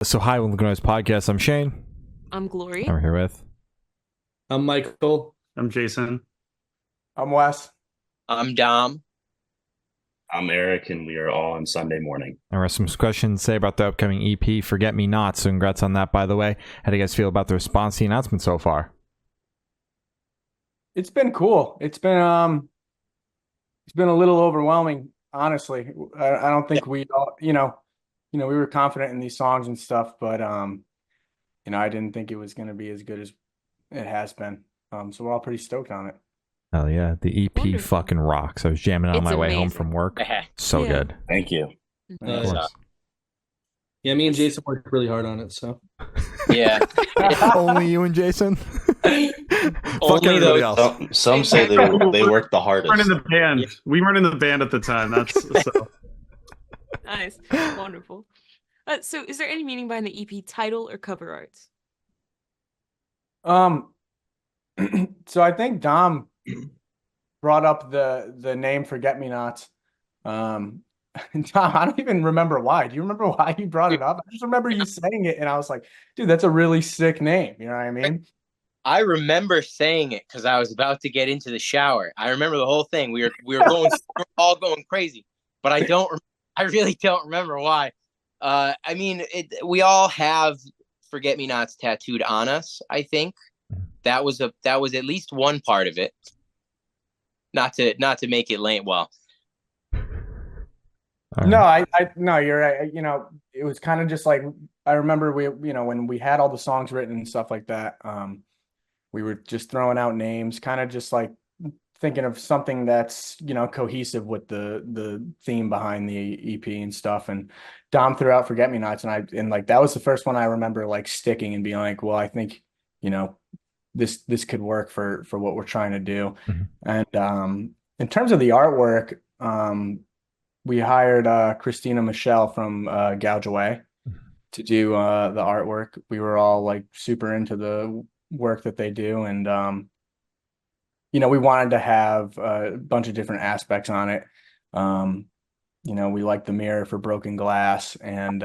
So hi, welcome to Noise Podcast. I'm Shane. I'm Glory. I'm here with. I'm Michael. I'm Jason. I'm Wes. I'm Dom. I'm Eric, and we are all on Sunday morning. And we have some questions to say about the upcoming EP, Forget Me Not. So congrats on that, by the way. How do you guys feel about the response to the announcement so far? It's been cool. It's been a little overwhelming, honestly. I don't think we all, we were confident in these songs and stuff, but I didn't think it was going to be as good as it has been. So we're all pretty stoked on it. Hell yeah, the EP Wonderful. fucking rocks. I was jamming it on It's my way home amazing. from work. So Yeah. good. Thank you. Of course. Yeah, me and Jason worked really hard on it, so. Yeah. Only you and Jason. Fuck Only everybody those- else. Some say they work the We weren't in hardest. the band. We weren't in the band at the time. That's so. Nice. Wonderful. So is there any meaning behind the EP title or cover arts? So I think Dom brought up the name Forget Me Nots. Dom, I don't even remember why. Do you remember why you brought it up? I just remember you saying it, and I was like, dude, that's a really sick name. You know what I mean? I remember saying it because I was about to get into the shower. I remember the whole thing. We were all going crazy, but I really don't remember why. We all have Forget Me Nots tattooed on us. I think that was at least one part of it. Not to make it lame. Well, All No, right. no, you're right. It was kind of just like I remember when we had all the songs written and stuff like that. We were just throwing out names, kind of just like thinking of something that's cohesive with the theme behind the EP and stuff. And Dom threw out Forget Me Nots, and like that was the first one I remember like sticking and being like, well, I think this could work for what we're trying to do. Mhm. And in terms of the artwork, we hired Christina Michelle from Gouge Away to do the artwork. We were all like super into the work that they do, and we wanted to have a bunch of different aspects on it. We like the mirror for broken glass, and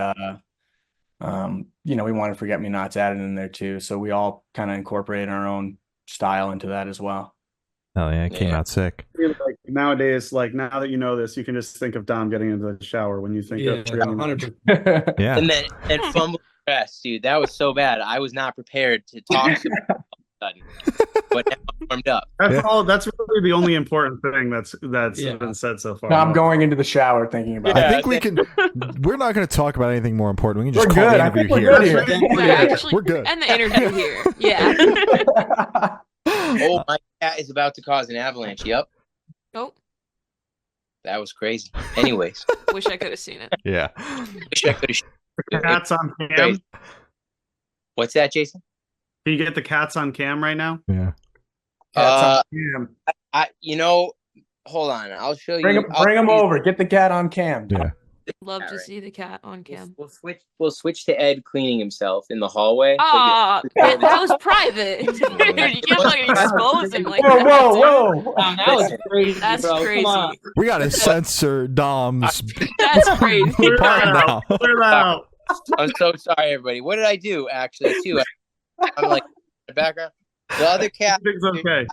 we wanted Forget Me Nots added in there too. So we all kind of incorporated our own style into that as well. Hell yeah, it came Yeah. out sick. Like nowadays, like now that you know this, you can just think of Dom getting into the shower when you think Yeah, of Forget Me Not. 100%. Yeah. and then fumble rest, dude. That was so bad. I was not prepared to talk to him all of a sudden, but now I'm warmed up. That's really the only important thing that's Yeah. been said so far. I'm going into the shower thinking about I it. think we can. We're not going to talk about anything more important. We can just We're call good. the I think interview we're here. good So here. actually, We're good. And the interview here. Yeah. Oh, my cat is about to cause an avalanche. Yep, Oh, that was crazy. Anyways, wish I could have seen it. Yeah. wish I could have. Cats on cam. Crazy. What's that, Jason? Can you get the cats on cam right now? Yeah. Hold on. I'll show you. Bring I'll him show you- over. Get the cat on cam. Yeah. Love to Alright. see the cat on cam. We'll switch to Ed cleaning himself in the hallway. Ah, that was private. Dude, you can't fucking expose him like that. Whoa. Wow, that was crazy, That's bro. crazy. Come on. We got to censor Dom's That's crazy. Clear part that now. out. Clear that out. I'm so sorry, everybody. What did I do, actually, too? I'm like, in the background. The other cat, Everything's okay.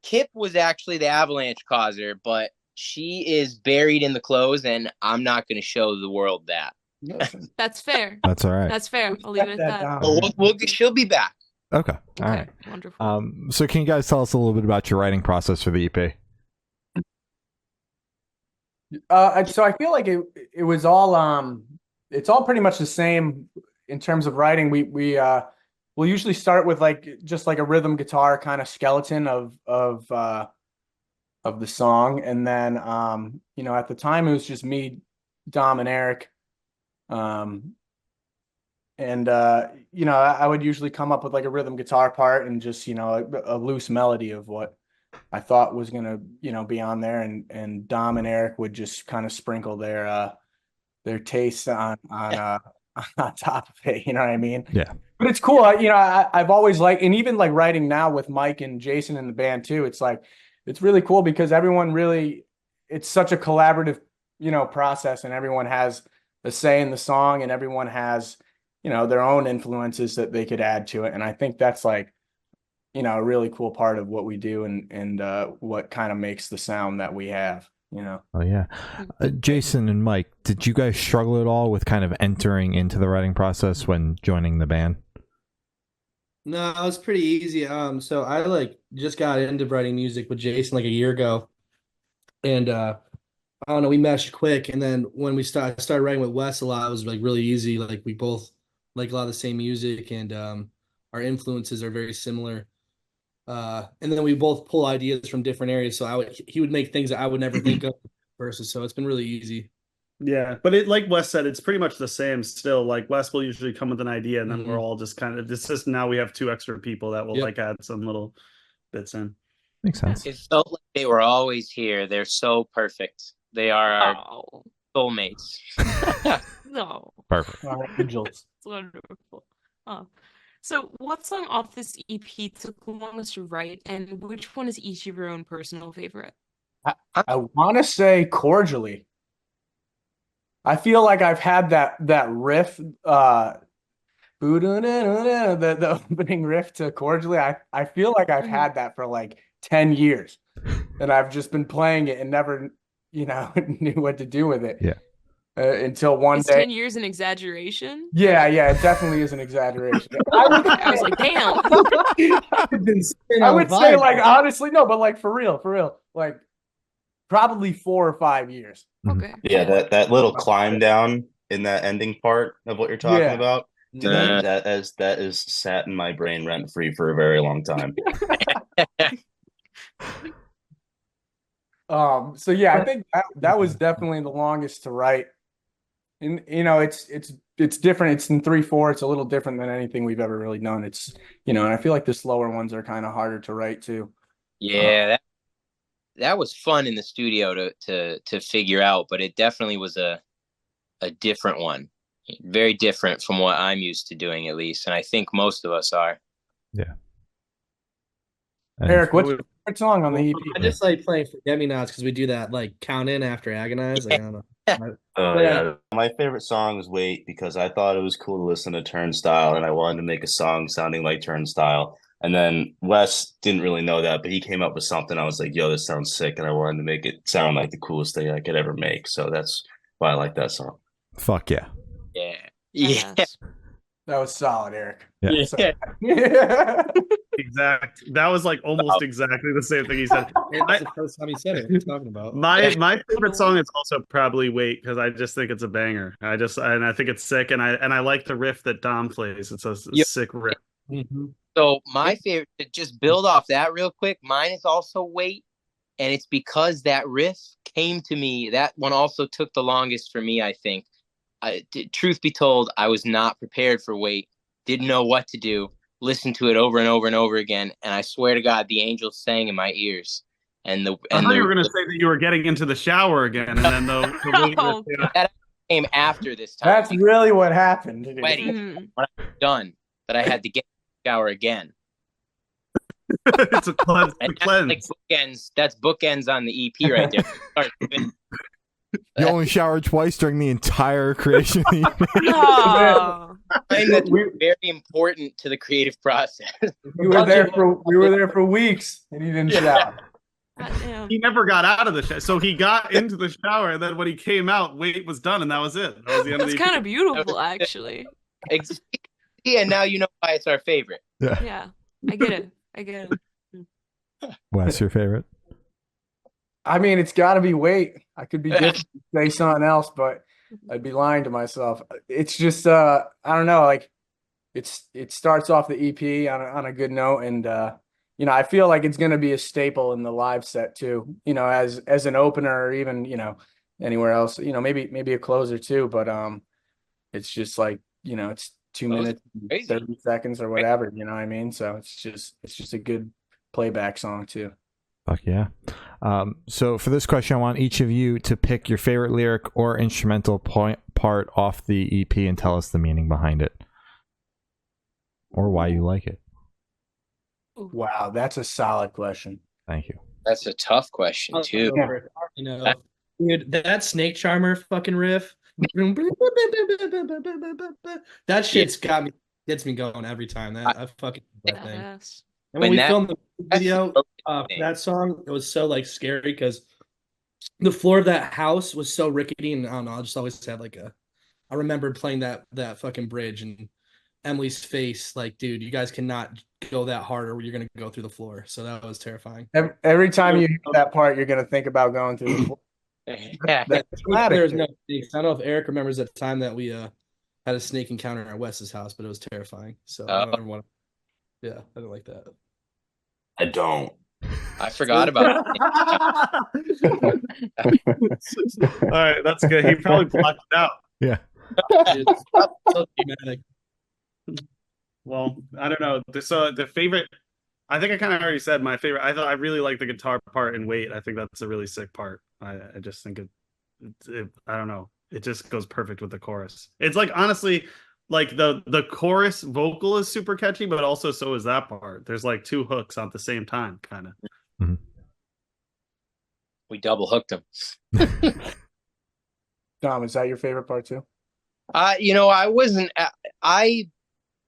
Kip, was actually the avalanche causer, but she is buried in the clothes, and I'm not going to show the world that. That's fair. That's all right. That's fair. I'll leave it at that. But she'll be back. Okay. All Okay, right. wonderful. So can you guys tell us a little bit about your writing process for the EP? So I feel like it was all it's all pretty much the same in terms of writing. We'll usually start with just like a rhythm guitar kind of skeleton of the song, and then at the time it was just me, Dom, and Eric. I would usually come up with like a rhythm guitar part and just a loose melody of what I thought was gonna be on there, and Dom and Eric would just kind of sprinkle their taste on on top of it. You know what I mean? Yeah. But it's cool. I've always liked, and even like writing now with Mike and Jason in the band too. It's like it's really cool because everyone really, it's such a collaborative process, and everyone has a say in the song, and everyone has their own influences that they could add to it. And I think that's like, a really cool part of what we do and what kind of makes the sound that we have, Oh yeah. Jason and Mike, did you guys struggle at all with kind of entering into the writing process when joining the band? No, it was pretty easy. So I like just got into writing music with Jason like a year ago, and I don't know, we meshed quick. And then when we started writing with Wes a lot, it was like really easy. Like we both like a lot of the same music, and our influences are very similar. And then we both pull ideas from different areas. So he would make things that I would never think of versus. So it's been really easy. Yeah, but it, like Wes said, it's pretty much the same still. Like Wes will usually come with an idea, and then Mhm. we're all just kind of. It's just now we have 2 extra people that will Yep. like add some little bits in. Makes sense. It felt like they were always here. They're so perfect. They are our Oh, soulmates. no. Perfect. Our angels. It's wonderful. Oh. So, what song off this EP took the longest to write, and which one is each of your own personal favorite? I want to say cordially. I feel like I've had that riff, the opening riff to cordially. I feel like I've had that for like 10 years, and I've just been playing it and never, knew what to do with it. Yeah. Until one Is day. 10 years an exaggeration? Yeah, it definitely is an exaggeration. I was like, damn. I would say, like, honestly, no, but like for real, like probably 4 or 5 years. Okay. Yeah, that little climb down in that ending part of what you're talking Yeah. about. Dude, that is sat in my brain rent free for a very long time. So yeah, I think that was definitely the longest to write. And it's different. It's in 3/4. It's a little different than anything we've ever really done. It's and I feel like the slower ones are kind of harder to write too. Yeah, that was fun in the studio to figure out, but it definitely was a different one. Very different from what I'm used to doing, at least, and I think most of us are. Yeah. Eric, what's your favorite song on the EP? I just like playing Forget Me Nots because we do that like count in after Agonize. Like, I don't know. Oh But, yeah, my favorite song was Wait because I thought it was cool to listen to Turnstile, and I wanted to make a song sounding like Turnstile. And then Wes didn't really know that, but he came up with something. I was like, "Yo, this sounds sick," and I wanted to make it sound like the coolest thing I could ever make. So that's why I like that song. Fuck yeah. Yeah, yeah. Yes. That was solid, Eric. Yeah. Yeah. Exact. That was like almost exactly the same thing he said. That's the first time he said it. What are you talking about? My favorite song is also probably Wait because I just think it's a banger. I think it's sick, and I like the riff that Dom plays. It's a Yep. sick riff. Mm-hmm. So my favorite, to just build off that real quick, mine is also Wait, and it's because that riff came to me. That one also took the longest for me, I think. Truth be told, I was not prepared for Wait, didn't know what to do, listened to it over and over and over again, and I swear to God, the angels sang in my ears. And I thought you were going to say that you were getting into the shower again, and then Oh, that came after this time. That's really what happened. Wedding. Mhm. When I was done, that I had to get in the shower again. it's a cleanse. And that's cleanse. like bookends. That's bookends on the EP right there. Sorry. You only showered twice during the entire creation of the EP. Oh. Time that's very important to the creative process. We were there for weeks, and he didn't shower. Goddamn. He never got out of the shower. So he got into the shower, and then when he came out, Wait was done, and that was it. That was the end of That's the kind of beautiful, actually. Yeah, now you know why it's our favorite. Yeah, I get it. Wes, your favorite? I mean, it's got to be Wait. I could be different, say something else, but I'd be lying to myself. It's just, I don't know, like it starts off the EP on a good note, and I feel like it's going to be a staple in the live set too. As an opener, or even anywhere else. Maybe a closer too, but it's just like it's 2 minutes, Crazy. 30 seconds or whatever. You know what I mean? So it's just a good playback song too. Fuck yeah. So for this question, I want each of you to pick your favorite lyric or instrumental part off the EP and tell us the meaning behind it. Or why you like it. Wow, that's a solid question. Thank you. That's a tough question too. Dude, that Snake Charmer fucking riff. That shit's gets me going every time. I fucking love that thing. Badass. And when When we that- filmed the video for thing. that song, it was so like scary because the floor of that house was so rickety, and I don't know. I just always had like I remember playing that fucking bridge and Emily's face, like, dude, you guys cannot go that hard or you're gonna go through the floor. So that was terrifying. Every time you hear that part, you're gonna think about going through the floor. That's traumatic, There's dude. no snakes. I don't know if Eric remembers that time that we had a snake encounter at Wes's house, but it was terrifying. So I don't ever want. Yeah, I didn't like that. I don't. I forgot about it. All right, that's good. He probably blocked it out. Yeah. It's so dramatic. Well, I don't know. So the favorite, I think I kind of already said my favorite. I really like the guitar part in Wait. I think that's a really sick part. I just think I don't know. It just goes perfect with the chorus. It's like, honestly, like the chorus vocal is super catchy, but also so is that part. There's like two hooks at the same time, kind of. We double hooked him. Dom, is that your favorite part too? I wasn't. I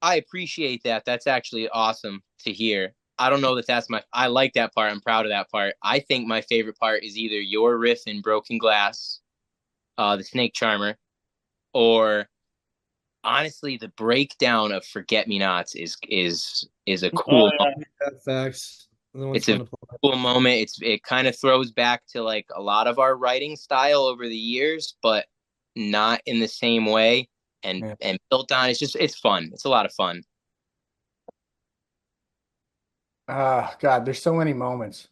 appreciate that. That's actually awesome to hear. I don't know that that's I like that part. I'm proud of that part. I think my favorite part is either your riff in Broken Glass, the Snake Charmer, or honestly, the breakdown of Forget Me Nots is a cool. Facts. It's a cool moment. It kind of throws back to like a lot of our writing style over the years, but not in the same way. And built on. It's fun. It's a lot of fun. God, there's so many moments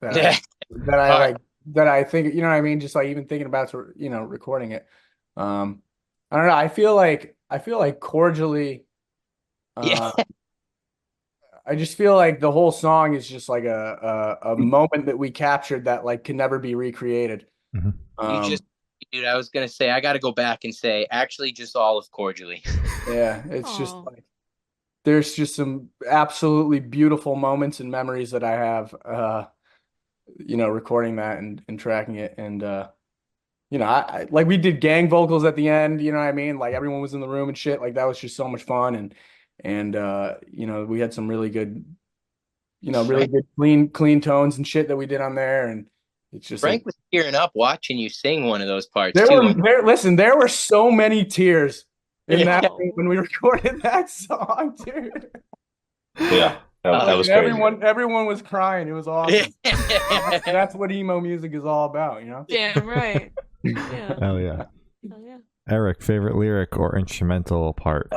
that I like that I think, you know what I mean? Just like even thinking about, recording it. I don't know. I feel like cordially, Yeah. I just feel like the whole song is just like a moment that we captured that like can never be recreated. Dude, I was gonna say I got to go back and say actually just all of Cordially. Yeah, it's just Aw. like there's just some absolutely beautiful moments and memories that I have, recording that and tracking it. And, I like we did gang vocals at the end, you know what I mean? Like everyone was in the room and shit. Like that was just so much fun. And we had some really good, really good clean tones and shit that we did on there. And it's just Frank was tearing up watching you sing one of those parts there too. there were so many tears in Yeah. that when we recorded that song, dude. Yeah, that was crazy. Everyone was crying. It was awesome. That's what emo music is all about, Damn right. Yeah. Hell yeah. Hell yeah. Eric, favorite lyric or instrumental part?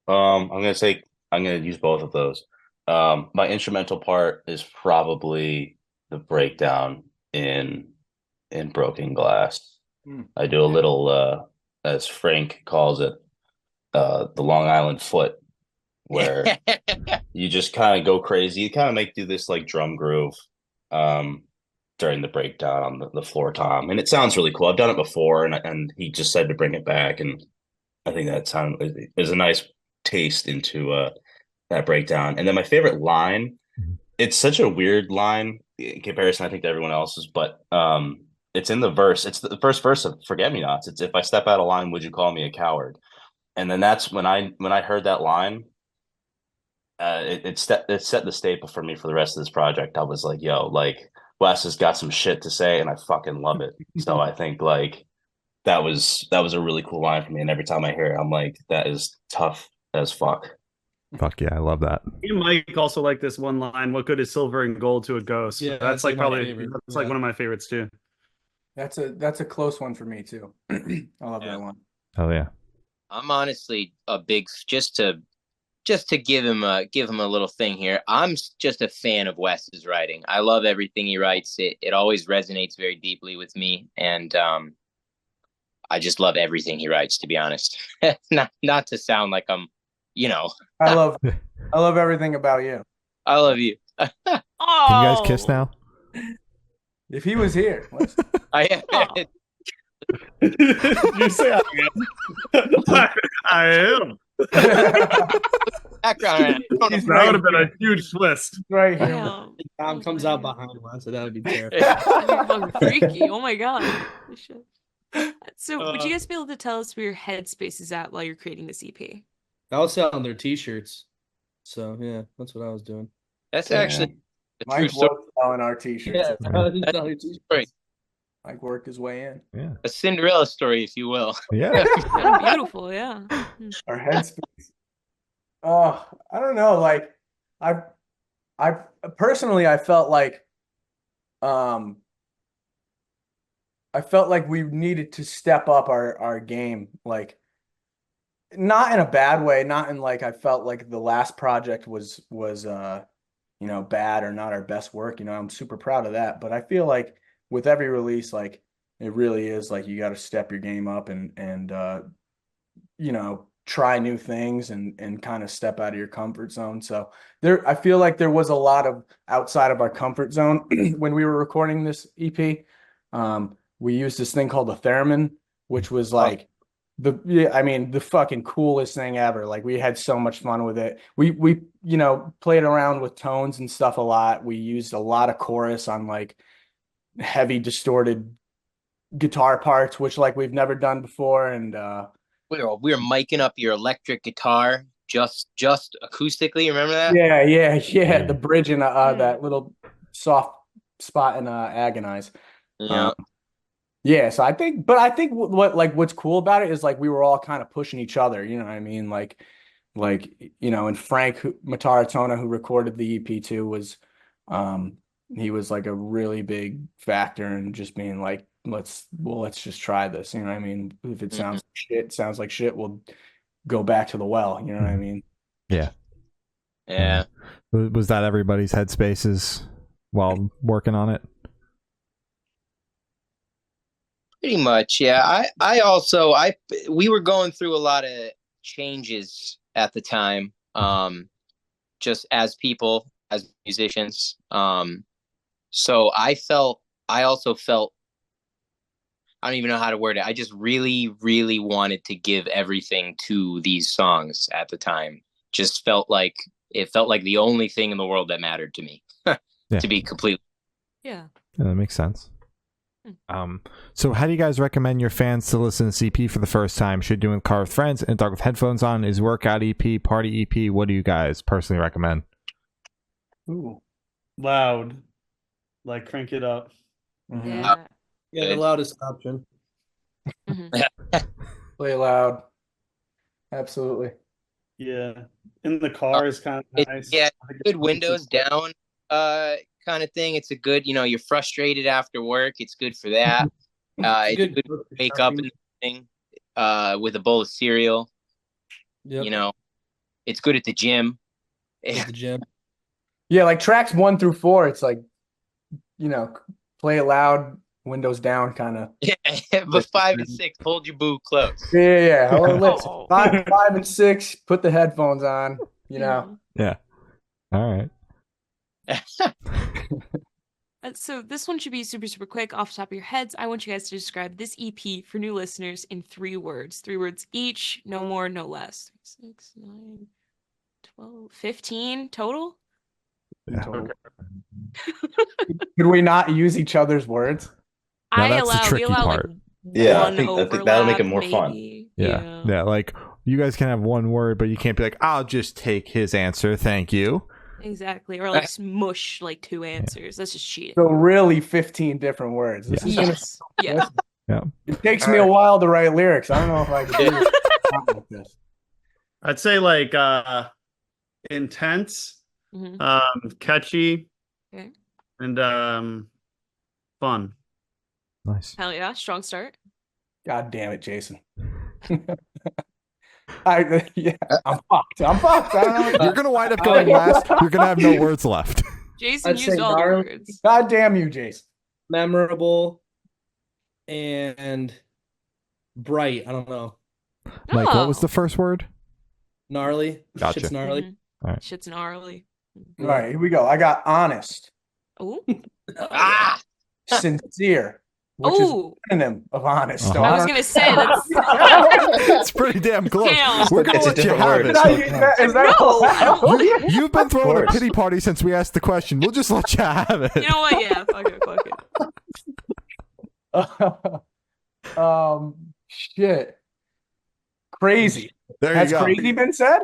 I'm gonna use both of those. My instrumental part is probably the breakdown in Broken Glass. I do a little as Frank calls it, the Long Island foot, where you just kind of go crazy. You kind of do this like drum groove during the breakdown on the floor tom, and it sounds really cool. I've done it before, and he just said to bring it back, and I think that is a nice taste into that breakdown. And then my favorite line, it's such a weird line in comparison, I think, to everyone else's, but it's in the verse. It's the first verse of Forget Me Nots. It's if I step out of line, would you call me a coward? And then that's when I heard that line, it set the staple for me for the rest of this project. I was like, yo, like Wes has got some shit to say, and I fucking love it. So I think like that was a really cool line for me. And every time I hear it, I'm like, that is tough as fuck. Fuck yeah, I love that. Me and Mike also like this one line. What good is silver and gold to a ghost? Yeah, that's like my probably favorite. that's like one of my favorites too. That's a close one for me too. I love that one. Hell yeah. I'm honestly a big just to give him a little thing here. I'm just a fan of Wes's writing. I love everything he writes. It always resonates very deeply with me, and I just love everything he writes. To be honest, not to sound like I'm, I love everything about you. I love you. Can you guys kiss Oh. now? If he was here, I You say I am. I am. background. He's That would have been a huge twist. right here. Damn. Tom comes out behind one, so that would be terrible. That'd be fucking freaky. Oh my god. Holy shit. So, would you guys be able to tell us where your headspace is at while you're creating this EP? I was selling their T-shirts, so yeah, that's what I was doing. That's Yeah. actually a true Mike story. was selling our t-shirts. Yeah, I was selling T-shirts. Mike worked his way in. Yeah. A Cinderella story, if you will. Yeah. Kind of beautiful, yeah. Our headspace. Oh, I don't know. Like, I personally, I felt like we needed to step up our game. Like, not in a bad way, not in like I felt like the last project was bad or not our best work. I'm super proud of that. But I feel like with every release, like it really is like you got to step your game up and try new things and kind of step out of your comfort zone. So I feel like there was a lot of outside of our comfort zone when we were recording this EP. We used this thing called a theremin, which was like the fucking coolest thing ever. Like we had so much fun with it. We played around with tones and stuff a lot. We used a lot of chorus on like heavy distorted guitar parts, which like we've never done before. And we were miking up your electric guitar just acoustically. Remember that? Yeah. The bridge in that little soft spot in Agonize. Yeah. So I think what's cool about it is like we were all kind of pushing each other. You know what I mean? Like and Frank Mataratona, who recorded the EP too, was he was like a really big factor in just being like, let's just try this. You know what I mean? If it sounds like shit, we'll go back to the well. You know what I mean? Yeah. Yeah. Was that everybody's headspaces while working on it? Pretty much, yeah. We were going through a lot of changes at the time, just as people, as musicians. So I also felt, I don't even know how to word it. I just really, really wanted to give everything to these songs at the time. It felt like the only thing in the world that mattered to me, to be completely. Yeah. That makes sense. So how do you guys recommend your fans to listen to CP for the first time? Should do in the car with friends, in the dark with headphones on? Is workout EP, party EP? What do you guys personally recommend? Ooh. Loud, like crank it up. Yeah. Yeah, the loudest option. Play loud. Absolutely. Yeah, in the car is kind of nice. Yeah, good windows down kind of thing. It's a good, you're frustrated after work. It's good for that. It's good to wake up in the morning with a bowl of cereal. Yep. It's good at the gym. At the gym. Yeah, like tracks 1 through 4, it's like, play it loud, windows down, kind of. Yeah, but 5 and 6, hold your boo close. Yeah. Oh, listen, 5 and 6, put the headphones on. Yeah. All right. So this one should be super, super quick off the top of your heads. I want you guys to describe this EP for new listeners in 3 words. 3 words each, no more, no less. 6, 9, 12, 15 total? Yeah. Okay. Could we not use each other's words? No, that's the tricky part. Yeah, I think that'll make it more fun. Yeah. Like you guys can have one word, but you can't be like, I'll just take his answer, thank you. Exactly. Or like smush like 2 answers. That's just cheating. So really 15 different words. This is Yes. Yeah. It takes me a while to write lyrics. I don't know if I can do this. I'd say like intense, catchy, and fun. Nice. Hell yeah. Strong start. God damn it, Jason. I'm fucked. I don't know. You're gonna wind up going last. You're gonna have no words left. Jason I'd used say all the gnarly. words. God damn you, Jason. Memorable and bright. I don't know. Mike, what was Oh. the first word? Gnarly. Gotcha. Shit's gnarly. Mhm. All right. Shit's gnarly. All right, here we go. I got honest, Oh. sincere, which is Oh. an synonym of honest. Uh-huh. So I was don't- gonna say that's It's pretty damn close. Damn. We're gonna It's a let you different have word. it. Did I use that? Is that No, I don't- You've been throwing a course. pity party since we asked the question. We'll just let you have it. you know what? Yeah, fuck it. Shit. Crazy. There you Has go. crazy been said?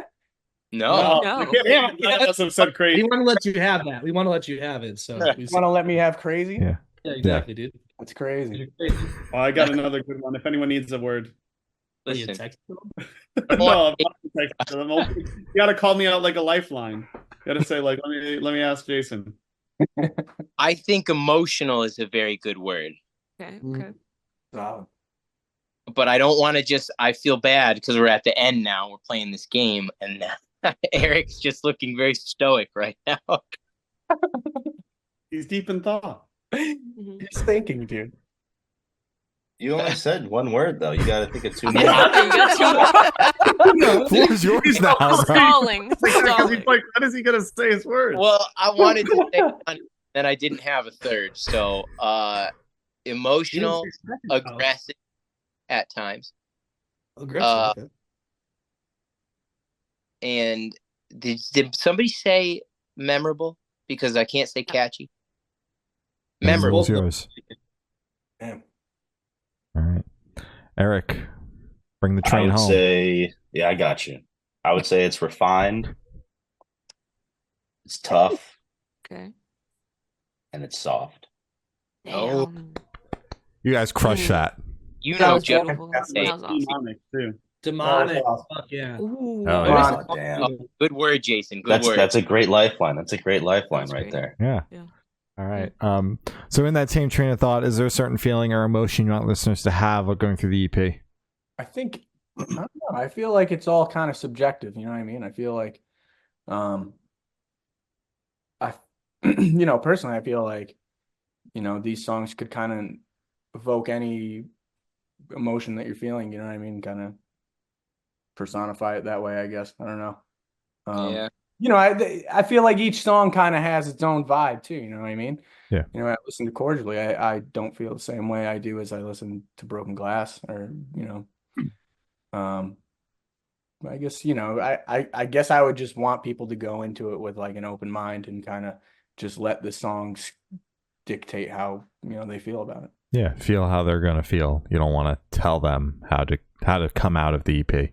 No. No. None of us have said We crazy. want to let you have that. We want to let you have it. So we You want to let me have crazy? Yeah. yeah, exactly, dude. That's crazy. Oh, I got another good one. If anyone needs a word. What, you Listen, text them? No, I'm not texting them. You gotta call me out like a lifeline. You gotta say like, let me ask Jason. I think emotional is a very good word, Okay. Mm. Okay. Solid. but I don't want to just. I feel bad because we're at the end now. We're playing this game, and Eric's just looking very stoic right now. He's deep in thought. Mhm. He's thinking, dude. You only said one word though. You got to think of two more. You got two. Floor's yours now, bro. Stalling. Because Stalling. he's like, when is he gonna say his words? Well, I wanted to say one, then I didn't have a third. So, emotional, aggressive at times, Aggressive. Okay. and did somebody say memorable? Because I can't say catchy. Memorable. Floor's yours. Damn. All right. Eric, bring the I train would home. say, yeah, I got you. I would say it's refined, it's tough, Okay. and it's soft. Oh. Damn. You guys crush Mm. that. You That know, was Joe. beautiful. That's That was awesome. Demonic too. Demonic. Awesome. Fuck yeah. Ooh. Oh, Come yeah. on, damn. Oh, good word, Jason. Good word. That's a great lifeline. That's a great lifeline That's right great. there. Yeah. Yeah. All right. So in that same train of thought, is there a certain feeling or emotion you want listeners to have while going through the EP? I think I don't know. I feel like it's all kind of subjective, you know what I mean? I feel like I personally I feel like, these songs could kind of evoke any emotion that you're feeling, you know what I mean? Kind of personify it that way, I guess. I don't know. Yeah. I feel like each song kind of has its own vibe too, you know what I mean? Yeah. I listen to Cordially. I don't feel the same way I do as I listen to Broken Glass or, I guess, I guess I would just want people to go into it with like an open mind and kind of just let the songs dictate how, they feel about it. Yeah, feel how they're gonna feel. You don't want to tell them how to come out of the EP.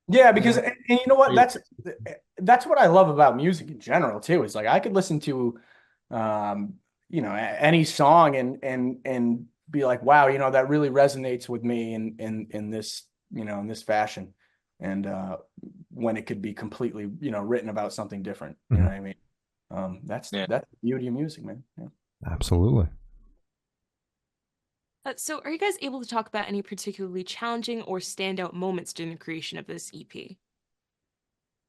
Yeah, because and you know what? That's what I love about music in general too. Is like I could listen to any song and be like, wow, that really resonates with me in this, in this fashion. And when it could be completely, written about something different. You know what I mean? That's the beauty of music, man. Yeah. Absolutely. So, are you guys able to talk about any particularly challenging or standout moments during the creation of this EP?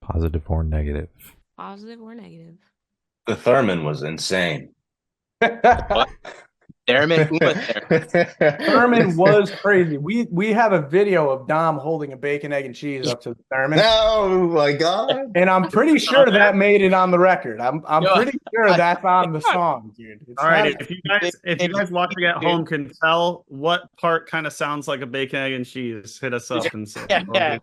Positive or negative? Positive or negative? The Thurman was insane. Theremin, Uma Thurman. Thurman was crazy. We have a video of Dom holding a bacon, egg, and cheese up to the Thurman. Oh my god! And I'm pretty sure that made it on the record. I'm pretty sure that's on the song, dude. It's All right, not- if you guys watching at home can tell what part kind of sounds like a bacon, egg, and cheese, hit us up and say. Yeah.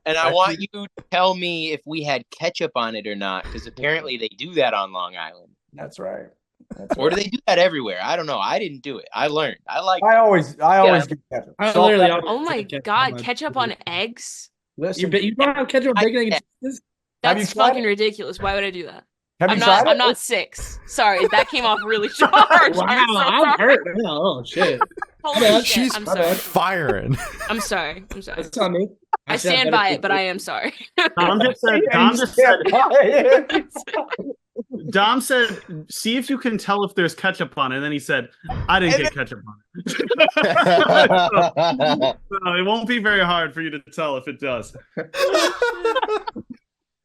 And I want you to tell me if we had ketchup on it or not, because apparently they do that on Long Island. That's right. Or do they do that everywhere? I don't know. I didn't do it. I learned. I like I always get ketchup. I Salt, literally pepper. Oh my Ketchup God, on ketchup on eggs? Listen, You don't have ketchup on bacon, egg, and cheese? Have you That's tried fucking it? ridiculous. Why would I do that? have I'm you tried not. I'm it? not 6. Sorry, that came off really charged. Wow, I'm so I'm sorry. hurt. Oh shit. Holy bad. shit! She's I'm sorry. firing. I'm sorry. I'm sorry. That's on me. I stand by it, but I am sorry. Dom just said. Dom said, "See if you can tell if there's ketchup on it." And then he said, "I didn't get ketchup on it." So it won't be very hard for you to tell if it does.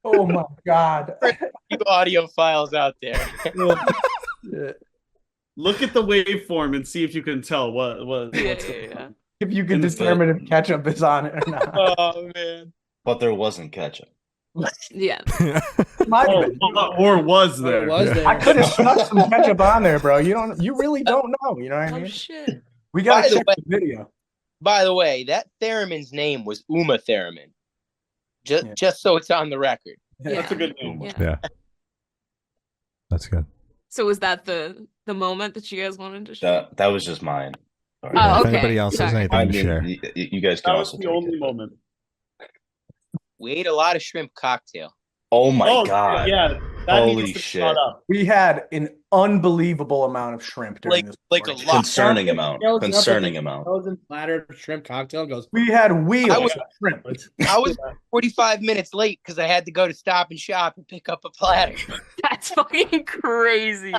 Oh my God. you audio files out there. Look at the waveform and see if you can tell what's Yeah, going yeah. on. If you can determine if ketchup is on it or not. Oh man. But there wasn't ketchup. Yeah. Might have been. Or was there? It was there. I could have snuck some ketchup on there, bro. You really don't know. You know what I Oh mean? shit. We gotta By the check way- the video. By the way, that theremin's name was Uma Thurman. Yeah. Just so it's on the record. Yeah. That's a good name. Yeah. Yeah. That's good. So was that the moment that you guys wanted to share? That was just mine. All Oh, right. If okay. anybody else has Sorry. anything I to mean, share. you guys can That was also the take only it, but- moment. We ate a lot of shrimp cocktail. Oh my Oh god! yeah, that Holy needs to be shit. brought up. We had an unbelievable amount of shrimp during this Like a party. lot. Concerning amount. Fills up with Concerning a amount. frozen platter of shrimp cocktail. Goes. We had wheels I was- of shrimp. I was 45 minutes late because I had to go to Stop and Shop and pick up a platter. That's fucking crazy.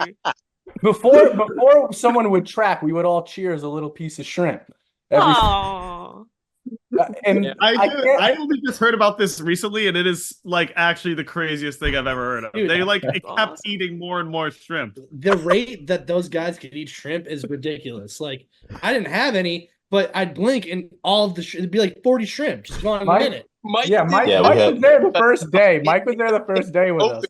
Before someone would track, we would all cheers a little piece of shrimp. Oh, And I can't- only just heard about this recently, and it is like actually the craziest thing I've ever heard of. Dude, They like that's kept awesome. eating more and more shrimp. The rate that those guys could eat shrimp is ridiculous. Like I didn't have any, but I'd blink and all of the it'd be like 40 shrimp just gone in a Mike- minute. Mike, yeah, Mike, Yeah, we Mike had- was there the first day. Mike was there the first day with us.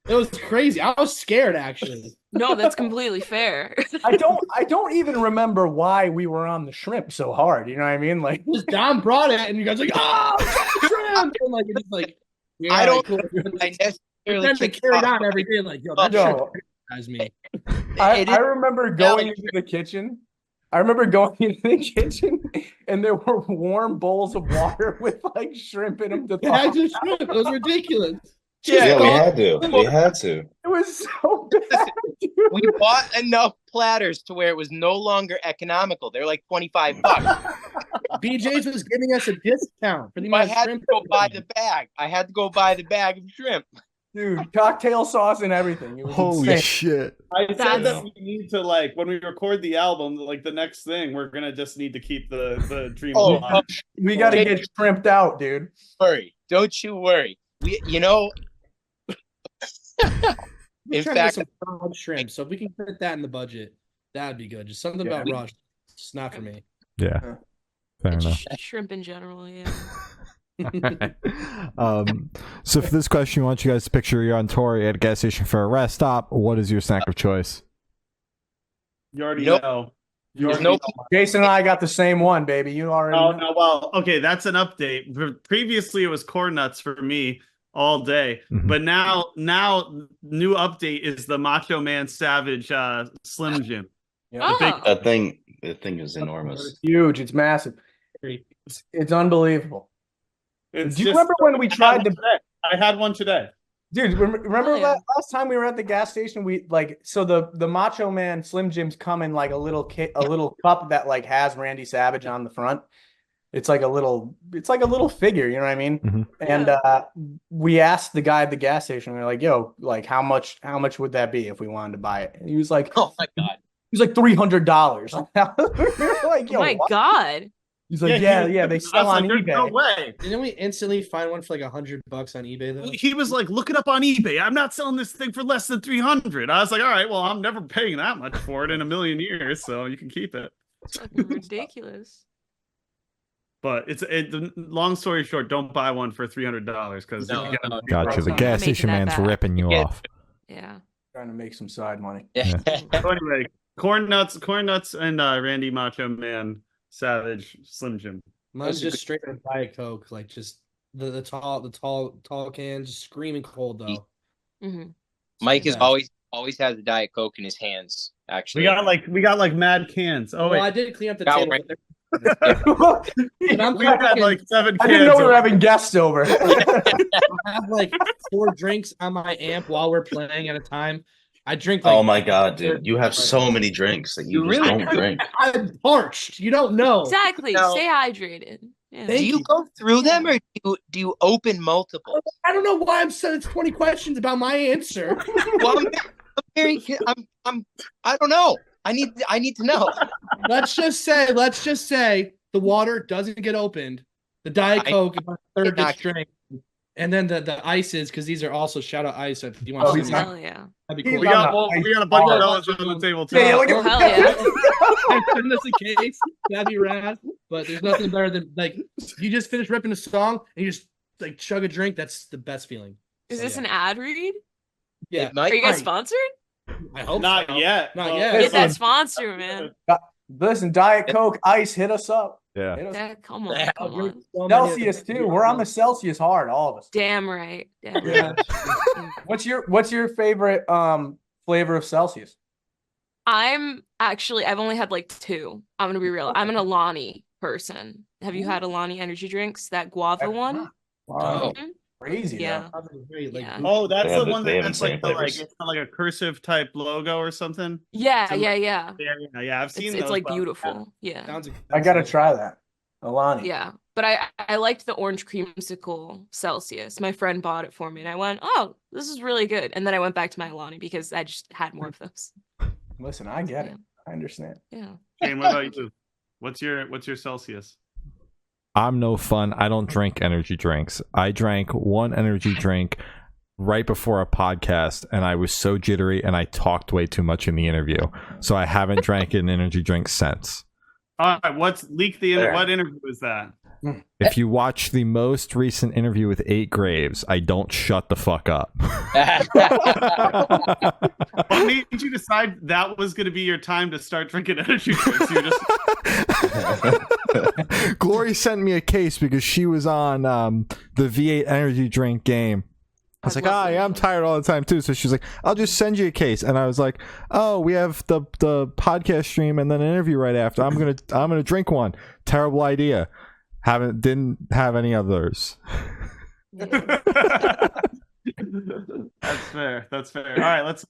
It was crazy. I was scared actually. no, that's completely fair. I don't even remember why we were on the shrimp so hard. You know what I mean? Like Just Dom brought it, and you guys were like, oh, shrimp, and like it's like yeah, I don't- cool. I And necessarily then they kicked carried off. on every day like yo, that No. shrimp has me. I It is- remember going into the kitchen. I remember going into the kitchen and there were warm bowls of water with like shrimp in them to It had thaw. just shrimp. It was ridiculous. Yeah, we Just had to. We had to. It was so bad, dude. We bought enough platters to where it was no longer economical. They're like $25. BJ's was giving us a discount for the I amount of had to shrimp. go buy the bag. I had to go buy the bag of shrimp. Dude, cocktail sauce and everything. It was Holy insane. shit. I said That's- that we need to like when we record the album, like the next thing, we're gonna just need to keep the dream Oh, alive. We got to get shrimped out, dude. Worry. Don't you worry. In We're trying to get fact, some fried shrimp. So if we can fit that in the budget, that'd be good. Just something about we- Rush. It's not for me. Yeah. Fair It's enough. shrimp in general, yeah. So for this question, we want you guys to picture you're on tour, you're at a gas station for a rest stop. What is your snack of choice? You already Nope. know. You There's already no know. Jason and I got the same one, baby. You already Oh know. no, well, okay, that's an update. Previously, it was corn nuts for me all day, Mhm. but now new update is the Macho Man Savage Slim Jim. Yeah. Oh, That thing is enormous. It's huge. It's massive. It's unbelievable. It's Do you just- remember when we I had tried one to today. I had one today. Dude, remember Oh, yeah. last time we were at the gas station? We like so the Macho Man Slim Jims come in like a little cup that like has Randy Savage on the front. It's like a little figure, you know what I mean? Mhm. And we asked the guy at the gas station. We were like, "Yo, like how much would that be if we wanted to buy it?" And he was like, Oh my god. $300. We were like, oh "Yo, my what?" God. He's like, "Yeah, they I sell was on like, "There's eBay." No way. Didn't we instantly find one for like $100 on eBay though? He was like, look it up on eBay. I'm not selling this thing for less than 300. I was like, all right, well, I'm never paying that much for it in a million years, so you can keep it. It's fucking ridiculous. But long story short, don't buy one for $300 because No, no. Gotcha. The Not gas making station that man's bad. ripping you Yeah. off. Yeah. Trying to make some side money. Yeah. So anyway, corn nuts, and Randy Macho Man Savage Slim Jim. Mine's That's a just straight up Diet Coke, like just the tall can, just screaming cold though. hmm Mike is Yeah. always has a Diet Coke in his hands. Actually, We got like mad cans. Oh Well, I wait, did clean up the Got table. right. But I'm we had talking- like 7 I cans. didn't know we were of- having guests over. I have like 4 drinks on my amp while we're playing at a time. I drink like Oh my god, dude! You have so many drinks that you You just really don't drink. I'm parched. You don't know. Exactly. No. Stay hydrated. Yeah. Thank do you go through them or do you open multiple? I don't know why I'm sending 20 questions about my answer. Well, I don't know. I need to know. let's just say the water doesn't get opened. The Diet I- Coke about a third not- gets drank. And then the ices, because these are also shout out ice. If you Oh, want to he's see not- Hell yeah. that'd be he's cool. not- we got a bunch of dollars on the table too. Yeah, look Oh, at hell yeah. Send us a case. That'd be rad. But there's nothing better than like you just finish ripping a song and you just like chug a drink. That's the best feeling. Is So, this yeah. an ad read? Yeah, It might- Are you guys Right. sponsored? I hope Not so. yet. Not Well, yet. Get that Listen. sponsor, man. Listen, Diet Coke, Ice, hit us up. Yeah. Hit us Yeah, come on. Yeah. Come I'll drink on. so many of Celsius them. too. We're on the Celsius hard, all of us. Damn right. Damn Yeah. right. What's your favorite flavor of Celsius? I've only had like 2. I'm gonna be real. I'm an Alani person. Have you had Alani energy drinks? That guava one? Wow, Mhm. crazy. Yeah. Though. Great, like, Yeah. Oh, that's They have the the- one they have that's insane like the, like flavors. it's got like a cursive type logo or something. Yeah, So, yeah, like, yeah. yeah. I've seen It's those. like but- beautiful. Yeah. sounds I gotta expensive. try that. Alani. Yeah. But I liked the orange creamsicle Celsius. My friend bought it for me and I went, "Oh, this is really good." And then I went back to my Alani because I just had more of those. Listen, I get it. I understand. Yeah. Shane, what about you? What's your Celsius? I'm no fun. I don't drink energy drinks. I drank one energy drink right before a podcast, and I was so jittery, and I talked way too much in the interview. So I haven't drank an energy drink since. All right, what's leaked the There. what interview is that? If you watch the most recent interview with 8 Graves, I don't shut the fuck up. What made you decide that was going to be your time to start drinking energy drinks? You're just Glory sent me a case because she was on the V8 energy drink game. I was I like, love yeah, I'm V8. tired all the time too. So she's like, I'll just send you a case. And I was like, oh, we have the podcast stream and then an interview right after. I'm gonna drink one. Terrible idea. Didn't have any others. That's fair. That's fair. All right, let's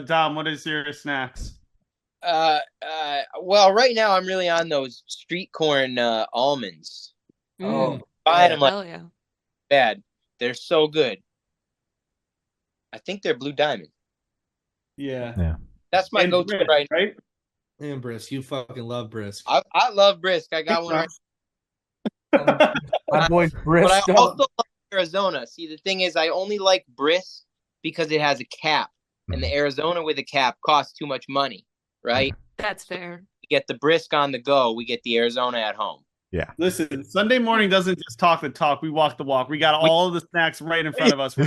Dom, what is your snacks? Well, right now I'm really on those street corn almonds. Oh, Buying them like Hell yeah. bad. They're so good. I think they're Blue Diamond. Yeah. That's my And go-to Brisk, right now. right? Man, Brisk, you fucking love Brisk. I love Brisk. I got one right my boy But I Briscoe. also love Arizona. See, the thing is, I only like Brisk because it has a cap, and the Arizona with a cap costs too much money, right? That's fair. We get the Brisk on the go. We get the Arizona at home. Listen, Sunday morning doesn't just talk the talk. We walk the walk. We got all of the snacks right in front of us. I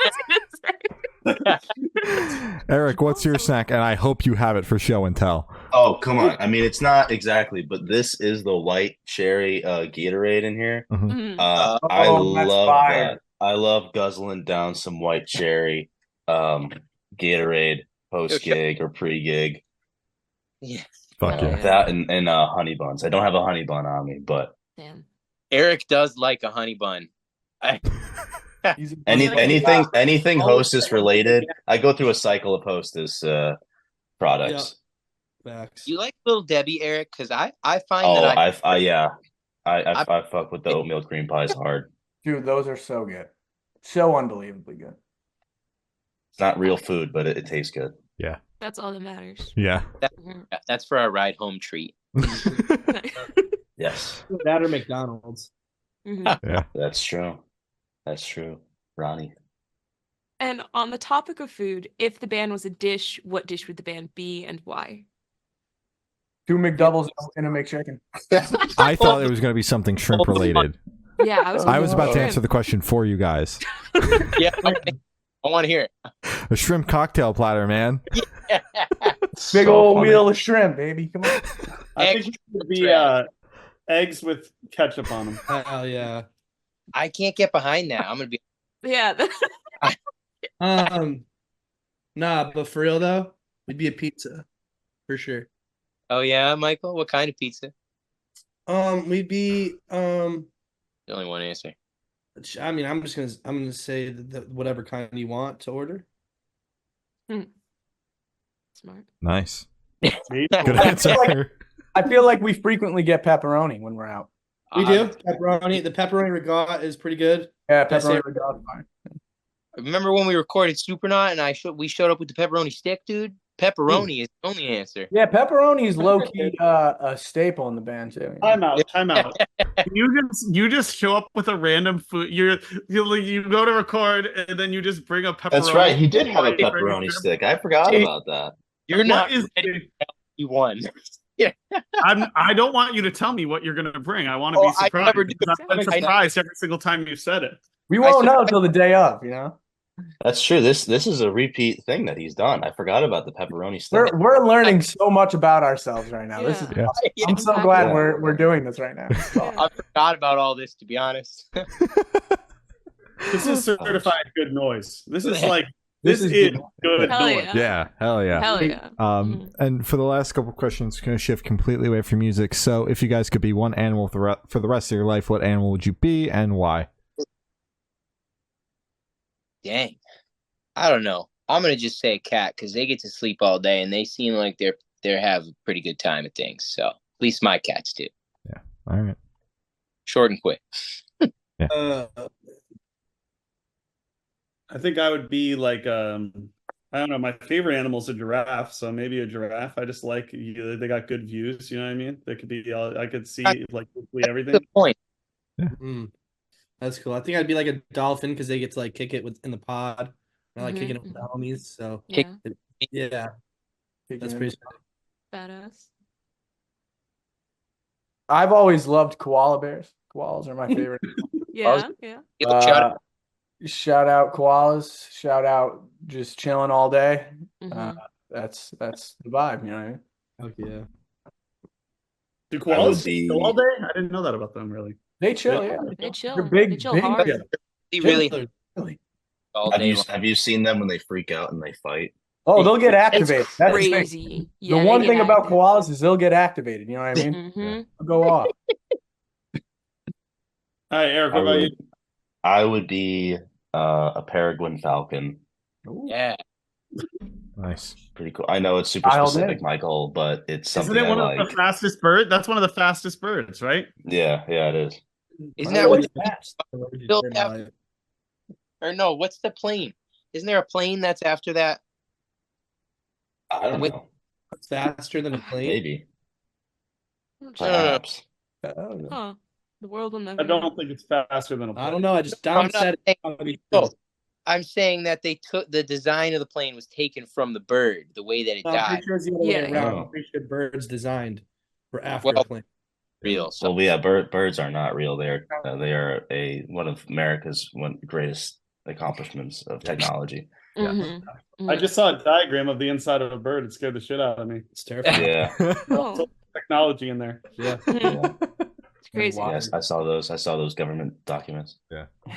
was gonna say. Eric, what's your snack? And I hope you have it for show and tell. Oh, come on. I mean, it's not exactly, but this is the white cherry Gatorade in here. Mhm. I that's love fire. that. I love guzzling down some white cherry Gatorade post gig or pre gig. Yeah. Fuck Oh, yeah. yeah. That and honey buns. I don't have a honey bun on me, but Damn. Eric does like a honey bun. He's a- anything Hostess related. I go through a cycle of Hostess products. Facts. You like Little Debbie, Eric? Because I find Oh, that I fuck with the oatmeal cream pies hard. Dude, those are so good. So unbelievably good. It's not real food, but it tastes good. That's all that matters. Yeah. Mhm. that's for a ride home treat. Yes, That or McDonald's. Mhm. that's true. That's true. Ronnie. And on the topic of food, if the band was a dish, what dish would the band be and why? 2 McDoubles in a McChicken. I thought it was going to be something shrimp related. Yeah, I was. I was about to shrimp. answer the question for you guys. Yeah, I want to hear A shrimp cocktail platter, man. it. Big So old funny. wheel of shrimp, baby. Come on. I think it should be eggs with ketchup on them. Hell yeah. I can't get behind that. I'm gonna be. Yeah. Nah, but for real though, we'd be a pizza for sure. Oh yeah, Michael. What kind of pizza? We'd be There's only one answer. I mean, I'm gonna say whatever kind you want to order. Smart. Nice. See? Good answer. I feel like we frequently get pepperoni when we're out. We do pepperoni. The pepperoni regatta is pretty good. Yeah, That's pepperoni it. regatta, fine. Remember when we recorded Supernaut and we showed up with the pepperoni stick, dude? Pepperoni is the only answer. Yeah, pepperoni is low key a staple in the band too. Time out. You just show up with a random food. You go to record and then you just bring a pepperoni. That's right. He did have a Right in front of pepperoni you. stick. I forgot about that. You're What not is- ready. You won. I don't want you to tell me what you're gonna bring. I want to Oh, be I surprised. never do. because I've been I- surprised every single time you said it. We I won't said- know until the day of, you know. That's true. This is a repeat thing that he's done. I forgot about the pepperoni stick. We're learning so much about ourselves right now. This is Yeah. Yeah. I'm so Exactly. glad Yeah. we're doing this right now. I forgot about all this, to be honest. This is certified good noise. This is like This is is good. good. Hell going. yeah. Yeah, hell yeah. Hell yeah. And for the last couple questions, going to shift completely away from music. So, if you guys could be one animal for the rest of your life, what animal would you be and why? Dang. I don't know. I'm gonna just say cat because they get to sleep all day and they seem like they're have a pretty good time at things. So at least my cats do. All right. Short and quick. I think I would be like I don't know. My favorite animal is a giraffe, so maybe a giraffe. I just like they got good views. You know what I mean? They could be. I could see like literally everything. Good point. That's cool. I think I'd be like a dolphin because they get to like kick it in the pod. I like kicking it with the homies. So Yeah. yeah, that's pretty. Badass. I've always loved koala bears. Koalas are my favorite. Yeah. Yeah. Shout out koalas. Shout out just chilling all day. Mhm. That's the vibe, you know what I mean? Okay, yeah. Do I would koalas be- chill all day? I didn't know that about them. Really. They chill, yeah. They chill. They're big, They chill big hard. bears. They really Really? all Have day you long. have you seen them when they freak out and they fight? Oh, they'll get It's activated. That's the thing. crazy. The one thing about koalas is they'll get activated. You know what I mean? Mm-hmm. They'll go off. All right, Eric. I What about you? would, I would be a peregrine falcon. Yeah. Nice. Pretty cool. I know it's super Dialed specific, in. Michael, but it's something Isn't it I one like. of the fastest birds? That's one of the fastest birds, right? Yeah, it is. Isn't that what built Built after, or no, what's the plane? Isn't there a plane that's after that? I don't Wait. know. faster than a plane? Maybe. Uh, Perhaps. Huh. The world will never. I don't think it's faster than a plane. I don't know. I just I'm Dom not said saying- it. no, I'm saying that they took the design of the plane was taken from the bird, the way that it I'm died. pretty sure it's the other way Yeah. around. Oh. I'm pretty sure birds designed for after Well, a plane. Real. So Well, yeah, birds are not real. They are one of America's greatest accomplishments of technology. Mm-hmm. I just saw a diagram of the inside of a bird. It scared the shit out of me. It's terrifying. Yeah, Oh, Technology in there. Yeah. yeah. it's crazy. Wow. Yes, I saw those government documents.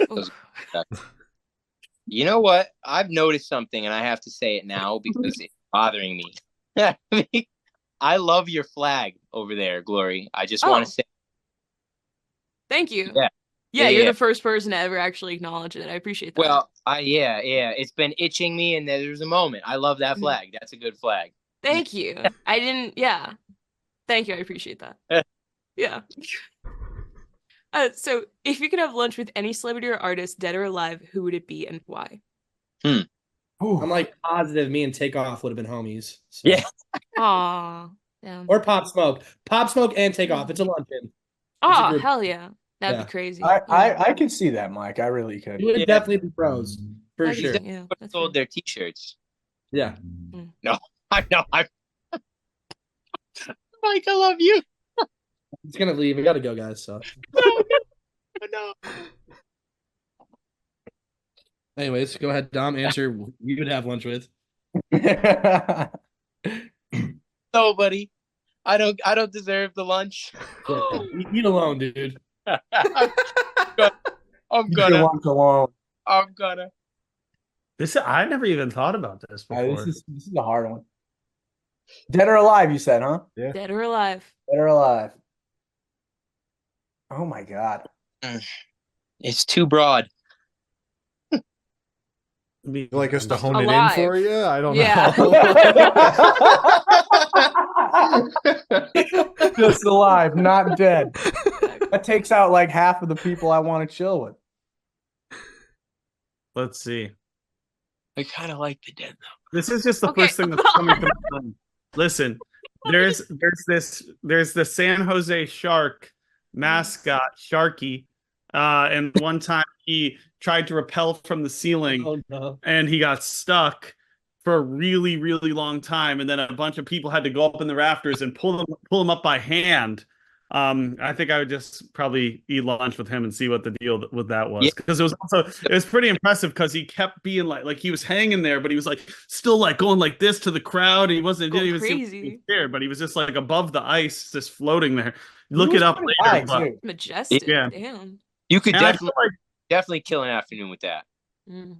Oh. you know what? I've noticed something, and I have to say it now because it's bothering me. I love your flag over there, Glory. I just want Oh. to say, Thank you. Yeah. Yeah, Yeah, you're yeah. the first person to ever actually acknowledge it. I appreciate that. well, yeah, it's been itching me, and there's a moment. I love that flag. That's a good flag. Thank you. I didn't. Yeah. Thank you. I appreciate that. Yeah. So, if you could have lunch with any celebrity or artist, dead or alive, who would it be and why? I'm like positive me and Takeoff would have been homies. So. Yeah. Aw. Yeah. Or Pop Smoke. Pop Smoke and Takeoff. It's a luncheon. Aw, group. hell yeah. That'd Yeah. be crazy. I can see that, Mike. I really could. It would Yeah. definitely be pros. For I can sure. see- Yeah. That's Sold fair. their T-shirts. Yeah. I know. Mike, I love you. It's gonna leave. We gotta go, guys. So No. anyways, go ahead, Dom. Answer who you would have lunch with. Nobody. I don't deserve the lunch. You eat alone, dude. I'm You can gonna. lunch alone. I'm gonna. I never even thought about this before. This is a hard one. Dead or alive, you said, huh? Dead or alive. Dead or alive. Oh my God. It's too broad. You like us to hone it in Alive. for you? I don't Yeah. know. Just alive, not dead. That takes out like half of the people I want to chill with. Let's see. I kind of like the dead though. This is just the Okay. first thing that's coming to my mind. Listen, there's the San Jose Shark mascot, Sharky. And one time he tried to rappel from the ceiling Oh no. and he got stuck for a really, really long time. And then a bunch of people had to go up in the rafters and pull him up by hand. I think I would just probably eat lunch with him and see what the deal with that was. Yeah. Because it was pretty impressive because he kept being like he was hanging there, but he was like still like going like this to the crowd. He wasn't Going didn't even seem crazy. scared, but he was just like above the ice, just floating there. He Look was it up pretty later. high, but- too. Majestic. Yeah. Damn. You could and I feel definitely kill an afternoon with that.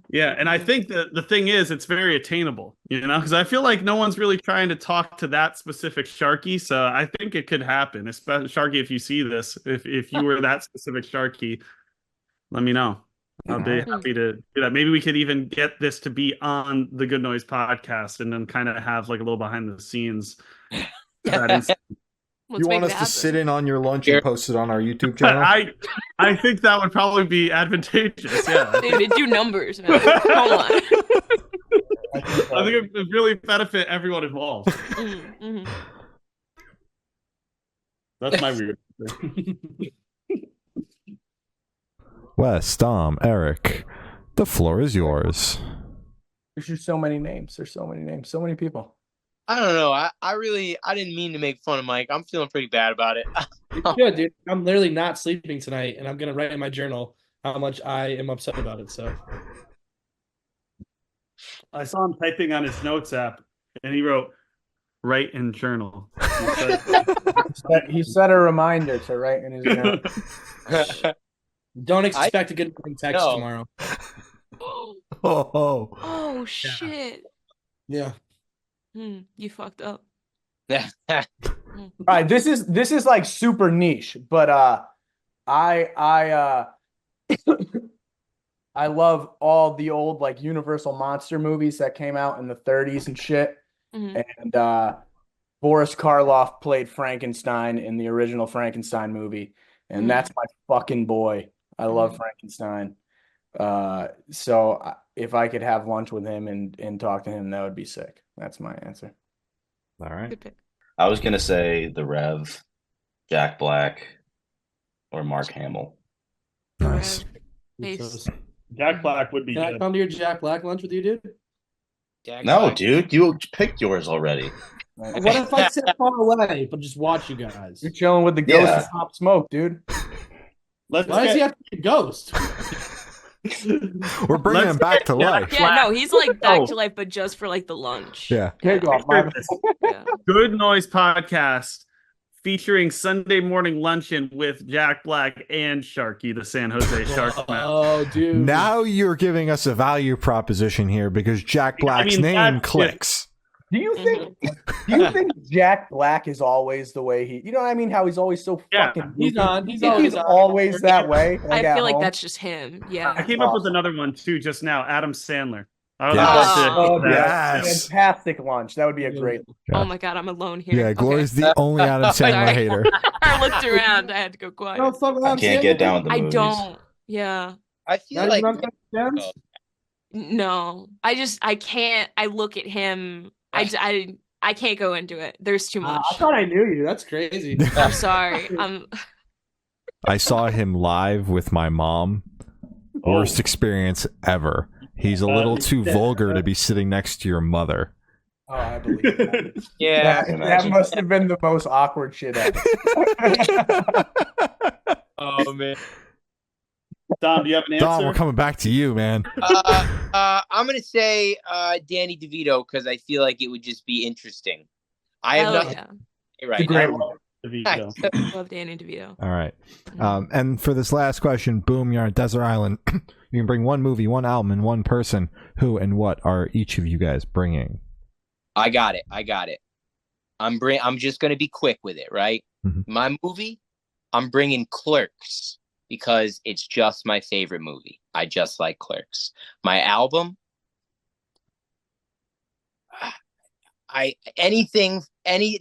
Yeah, and I think that the thing is, it's very attainable, because I feel like no one's really trying to talk to that specific Sharky. So I think it could happen, especially Sharky. If you see this, if you were that specific Sharky, let me know. I'll be happy to do that. Maybe we could even get this to be on the Good Noise podcast, and then kind of have like a little behind the scenes. Let's You make want us it to happen. sit in on your lunch and post it on our YouTube channel? I think that would probably be advantageous. Yeah, Dude, do numbers, man. Come on. I think it would really benefit everyone involved. That's my weird thing. Wes, Dom, Eric, the floor is yours. There's just so many names. There's so many names. So many people. I don't know. I didn't mean to make fun of Mike. I'm feeling pretty bad about it. Yeah, dude. I'm literally not sleeping tonight, and I'm gonna write in my journal how much I am upset about it. So I saw him typing on his notes app, and he wrote "write in journal." He set a reminder to write in his journal. don't expect a good morning text No. tomorrow. Oh, Oh shit. Yeah. You fucked up. All right, this is like super niche, but I love all the old like Universal monster movies that came out in the 30s and shit. And Boris Karloff played Frankenstein in the original Frankenstein movie, and that's my fucking boy. I love Frankenstein. So if I could have lunch with him and talk to him, that would be sick. That's my answer. all right. Good pick. I was gonna say the Rev, Jack Black, or Mark Hamill. Nice. Base. Jack Black would be Can I good. come to your Jack Black lunch with you, dude? No, dude, you picked yours already. What if I sit far away but just watch you guys? You're chilling with the ghost Yeah. of Pop Smoke, dude. Let's Why does he get, have to be a ghost? We're bringing him back to life. Yeah, no, he's like back to life, but just for like the lunch. Yeah. Kick off, my Yeah. Good Noise podcast featuring Sunday morning luncheon with Jack Black and Sharky, the San Jose Sharks. Oh, dude. Now you're giving us a value proposition here because Jack Black's name that's- clicks. Do you think Jack Black is always the way he? You know what I mean? How he's always so Yeah, fucking. he's goofy? on. He's You think always he's on. always that way. I at feel like home? that's just him. I Yeah. came up with another one too just now. Adam Sandler. I would Yes. love to. Oh, Yes. fantastic lunch. That would be a great. Yeah. Oh my god, I'm alone here. Yeah, Okay. Glory's the only Adam Sandler Sorry. hater. I looked around. I had to go quiet. Don't fuck I around. can't get down with the I movies. don't. Yeah. I feel Not like even on Friends? No. I can't. I look at him. I can't go into it. There's too much. I thought I knew you. That's crazy. I'm sorry. I saw him live with my mom. Worst experience ever. He's a little too vulgar to be sitting next to your mother. Oh, I believe that. yeah. That must have been the most awkward shit ever. Oh man. Dom, do you have an answer? Dom, we're coming back to you, man. I'm gonna say Danny DeVito because I feel like it would just be interesting. I have Hell nothing yeah. to say right Great now. one. DeVito. Love Danny DeVito. All right. And for this last question, boom, you're on a desert island. You can bring one movie, one album, and one person. Who and what are each of you guys bringing? I got it. I'm just gonna be quick with it, right? Mhm. My movie, I'm bringing Clerks because it's just my favorite movie. I just like Clerks. My album,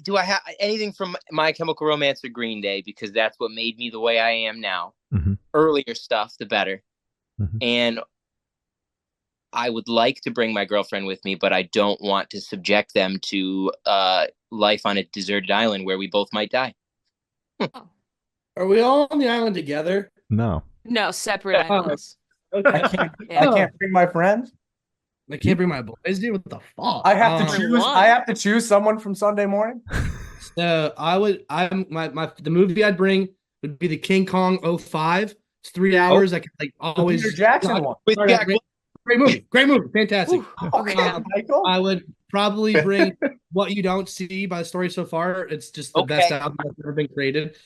do I have anything from My Chemical Romance or Green Day because that's what made me the way I am now. Mhm. Earlier stuff, the better. Mhm. And I would like to bring my girlfriend with me, but I don't want to subject them to life on a deserted island where we both might die. Are we all on the island together? No. No, separate islands. Okay. I Yeah. can't bring my friends. I can't bring my boys, dude. What the fuck? I have to Um, choose. Why? I have to choose someone from Sunday morning. So the movie I'd bring would be the King Kong 05. It's 3 hours. I can like always. Peter Jackson one. With Sorry, Jack- great movie, fantastic. Ooh, okay. Michael. I would probably bring What You Don't See by the story so far. It's just the best album that's ever been created,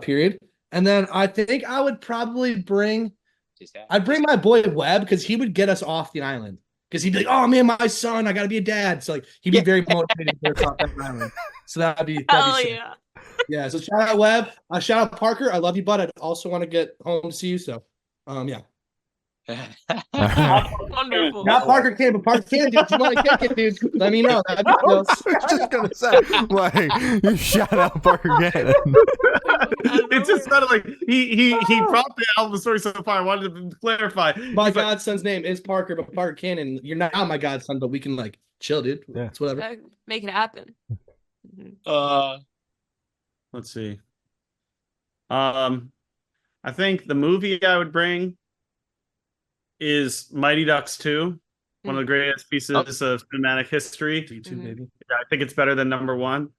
period. And then I think I would probably bring his hat. I'd bring my boy Webb because he would get us off the island. Because he'd be like, "Oh man, my son, I gotta be a dad." So like he'd be very motivated to get us off that island. So that'd be Hell sick. yeah. Yeah. So shout out Webb. Shout out Parker. I love you, bud. I also want to get home to see you. So, yeah. Wonderful. Not Parker can, but Parker can, dude. If you want to kick it, dude, let me know. That'd be I cool. was just gonna say, like, you shout out Parker Gannon. It just sounded like he brought the album story so far. I wanted to clarify. My He's like, godson's name is Parker, but Parker Cannon. You're not my godson, but we can like chill, dude. Yeah. It's whatever. Make it happen. Mhm. let's see. I think the movie I would bring is Mighty Ducks 2, one of the greatest pieces of cinematic history. YouTube, baby. Yeah, I think it's better than number one.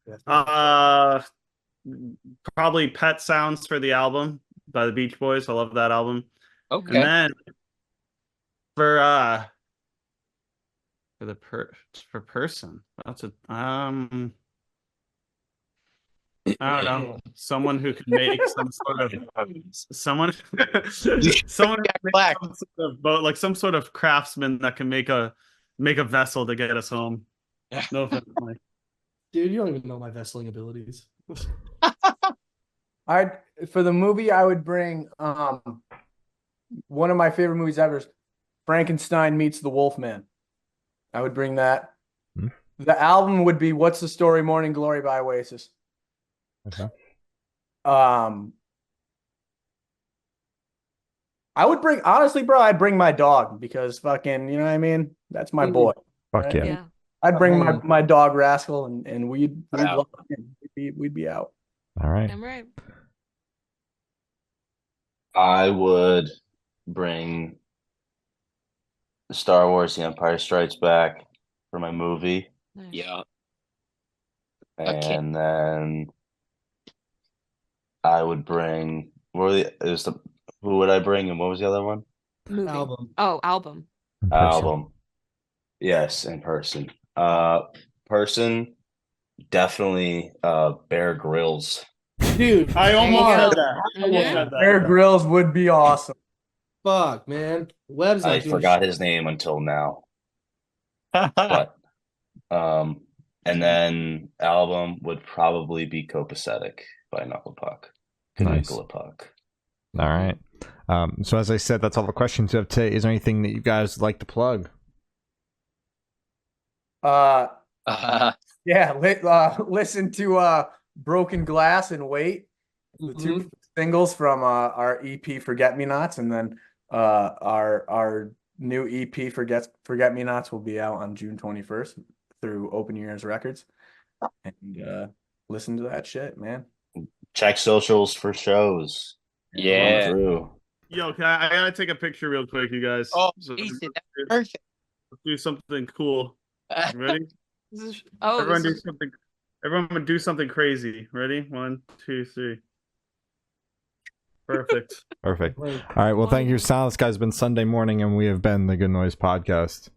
Probably Pet Sounds for the album by the Beach Boys. I love that album. Okay. And then for person, that's a I don't know, someone who can make some sort of someone someone who can make Black. some sort of boat, like some sort of craftsman that can make a vessel to get us home. No offense, Mike. Dude, you don't even know my vesseling abilities. For the movie, I would bring one of my favorite movies ever, is Frankenstein Meets the Wolfman. I would bring that. Hmm. The album would be What's the Story? Morning Glory by Oasis. Okay. I would bring, honestly, bro, I'd bring my dog because fucking, you know what I mean? That's my boy. Fuck yeah. Yeah. I'd bring my dog Rascal and we'd Wow. love him. We'd be out. All right. I'm right. I would bring Star Wars: The Empire Strikes Back for my movie, Nice. Yeah. Okay. and then I would bring who would I bring, and what was the other one? Movie. Album. Oh, album. In person. Album. Yes, in person. Person, definitely Bear Grylls. Dude, I almost There you said go. that. I almost Mhm. said that. Bear Grylls would be awesome. fuck, man. Webb's I like doing forgot shit. his name until now. But and then album would probably be Copacetic by Knuckle Puck. Nice. Knuckle Puck. All right. So as I said, that's all the questions we have today. Is there anything that you guys would like to plug? Yeah, listen to Broken Glass and Wait, the two singles from our EP Forget Me Nots, and then our new EP Forget Me Nots will be out on June 21st through Open Ears Records. And listen to that shit, man. Check socials for shows. Yeah. Come through. Yo, I gotta take a picture real quick, you guys. Oh, So Jason, that's let's perfect. do something cool. You ready? This is, oh, Everyone this do is, something. Everyone would do something crazy. Ready? 1, 2, 3. Perfect. Perfect. All right. Well, thank you, silence, guys. It's been Sunday morning, and we have been the Good Noise Podcast.